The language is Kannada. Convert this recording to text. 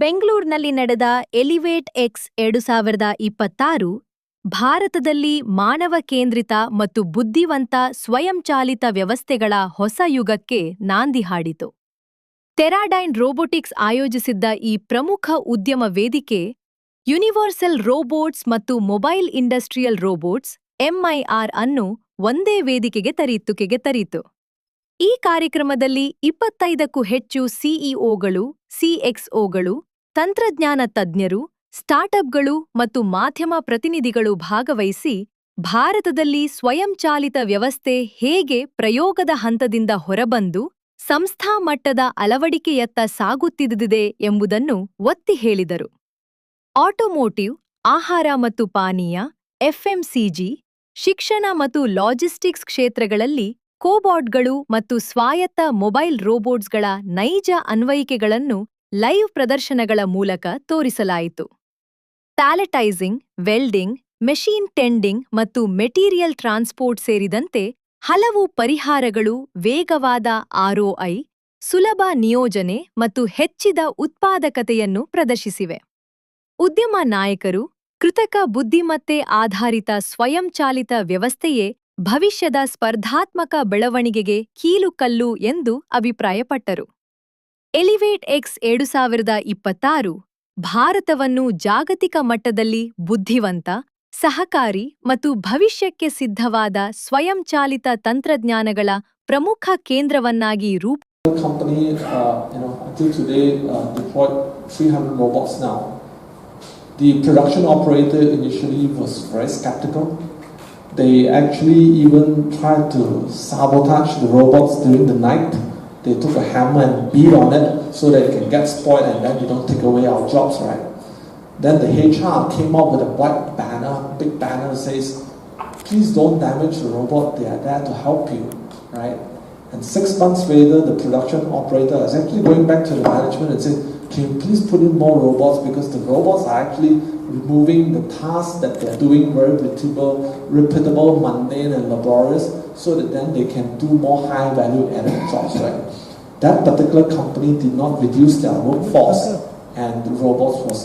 ಬೆಂಗಳೂರಿನಲ್ಲಿ ನಡೆದ ಎಲಿವೇಟ್ ಎಕ್ಸ್ 2026 ಭಾರತದಲ್ಲಿ ಮಾನವ ಕೇಂದ್ರಿತ ಮತ್ತು ಬುದ್ಧಿವಂತ ಸ್ವಯಂಚಾಲಿತ ವ್ಯವಸ್ಥೆಗಳ ಹೊಸ ಯುಗಕ್ಕೆ ನಾಂದಿ ಹಾಡಿತು. ಟೆರಾಡೈನ್ ರೋಬೋಟಿಕ್ಸ್ ಆಯೋಜಿಸಿದ್ದ ಈ ಪ್ರಮುಖ ಉದ್ಯಮ ವೇದಿಕೆ ಯುನಿವರ್ಸಲ್ ರೋಬೋಟ್ಸ್ ಮತ್ತು ಮೊಬೈಲ್ ಇಂಡಸ್ಟ್ರಿಯಲ್ ರೋಬೋಟ್ಸ್ ಎಂಐಆರ್ ಅನ್ನು ಒಂದೇ ವೇದಿಕೆಗೆ ತರಿತು. ಈ ಕಾರ್ಯಕ್ರಮದಲ್ಲಿ 25ಕ್ಕೂ ಹೆಚ್ಚು ಸಿಇಒಗಳು, ಸಿಎಕ್ಸ್ಒಗಳು, ತಂತ್ರಜ್ಞಾನ ತಜ್ಞರು, ಸ್ಟಾರ್ಟ್ಅಪ್ಗಳು ಮತ್ತು ಮಾಧ್ಯಮ ಪ್ರತಿನಿಧಿಗಳು ಭಾಗವಹಿಸಿ ಭಾರತದಲ್ಲಿ ಸ್ವಯಂಚಾಲಿತ ವ್ಯವಸ್ಥೆ ಹೇಗೆ ಪ್ರಯೋಗದ ಹಂತದಿಂದ ಹೊರಬಂದು ಸಂಸ್ಥಾ ಮಟ್ಟದ ಅಳವಡಿಕೆಯತ್ತ ಸಾಗುತ್ತಿದೆ ಎಂಬುದನ್ನು ಒತ್ತಿ ಹೇಳಿದರು. ಆಟೋಮೋಟಿವ್, ಆಹಾರ ಮತ್ತು ಪಾನೀಯ, ಎಫ್ಎಂಸಿಜಿ, ಶಿಕ್ಷಣ ಮತ್ತು ಲಾಜಿಸ್ಟಿಕ್ಸ್ ಕ್ಷೇತ್ರಗಳಲ್ಲಿ ಕೋಬಾಟ್ಗಳು ಮತ್ತು ಸ್ವಾಯತ್ತ ಮೊಬೈಲ್ ರೋಬೋಟ್ಸ್ಗಳ ನೈಜ ಅನ್ವಯಿಕೆಗಳನ್ನು ಲೈವ್ ಪ್ರದರ್ಶನಗಳ ಮೂಲಕ ತೋರಿಸಲಾಯಿತು. ಪ್ಯಾಲೆಟೈಸಿಂಗ್, ವೆಲ್ಡಿಂಗ್, ಮೆಷಿನ್ ಟೆಂಡಿಂಗ್ ಮತ್ತು ಮೆಟೀರಿಯಲ್ ಟ್ರಾನ್ಸ್ಪೋರ್ಟ್ ಸೇರಿದಂತೆ ಹಲವು ಪರಿಹಾರಗಳು ವೇಗವಾದ ಆರ್ಒಐ, ಸುಲಭ ನಿಯೋಜನೆ ಮತ್ತು ಹೆಚ್ಚಿದ ಉತ್ಪಾದಕತೆಯನ್ನು ಪ್ರದರ್ಶಿಸಿವೆ. ಉದ್ಯಮ ನಾಯಕರು ಕೃತಕ ಬುದ್ಧಿಮತ್ತೆ ಆಧಾರಿತ ಸ್ವಯಂಚಾಲಿತ ವ್ಯವಸ್ಥೆಯೇ ಭವಿಷ್ಯದ ಸ್ಪರ್ಧಾತ್ಮಕ ಬೆಳವಣಿಗೆಗೆ ಕೀಲುಕಲ್ಲು ಎಂದು ಅಭಿಪ್ರಾಯಪಟ್ಟರು. ಎಲಿವೇಟ್ ಎಕ್ಸ್ 2026 ಭಾರತವನ್ನು ಜಾಗತಿಕ ಮಟ್ಟದಲ್ಲಿ ಬುದ್ಧಿವಂತ, ಸಹಕಾರಿ ಮತ್ತು ಭವಿಷ್ಯಕ್ಕೆ ಸಿದ್ಧವಾದ ಸ್ವಯಂಚಾಲಿತ ತಂತ್ರಜ್ಞಾನಗಳ ಪ್ರಮುಖ ಕೇಂದ್ರವನ್ನಾಗಿ company, until today, deployed 300 robots now. The production operator initially was very skeptical. They actually even tried to sabotage the robots during the night. They took a hammer and beat on it so that it can get spoiled and then you don't take away our jobs, right? Then the HR came up with a white banner, big banner that says, please don't damage the robot, they are there to help you, right? And 6 months later, the production operator is actually going back to the management and saying, can you please put in more robots, because the robots are actually removing the tasks that they're doing very repeatable, mundane and laborious, so that then they can do more high value added jobs, right? That particular company did not reduce their workforce and the robots was